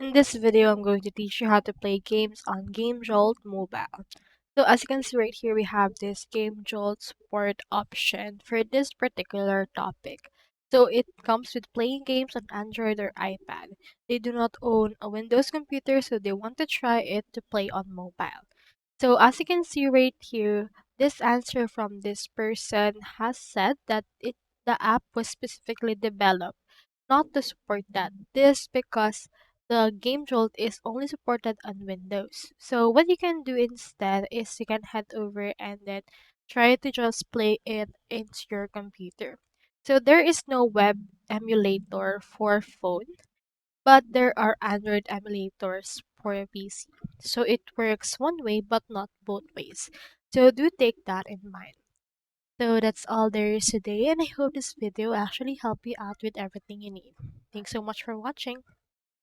In this video, I'm going to teach you how to play games on GameJolt mobile. So as you can see right here, we have this GameJolt support option for this particular topic. So it comes with playing games on Android or iPad. They do not own a Windows computer, so they want to try it to play on mobile. So as you can see right here, this answer from this person has said that the app was specifically developed not to support that. This because the Game Jolt is only supported on Windows. So what you can do instead is you can head over and then try to just play it into your computer. So there is no web emulator for phone, but there are Android emulators for a PC. So it works one way but not both ways. So do take that in mind. So that's all there is today, and I hope this video actually helped you out with everything you need. Thanks so much for watching.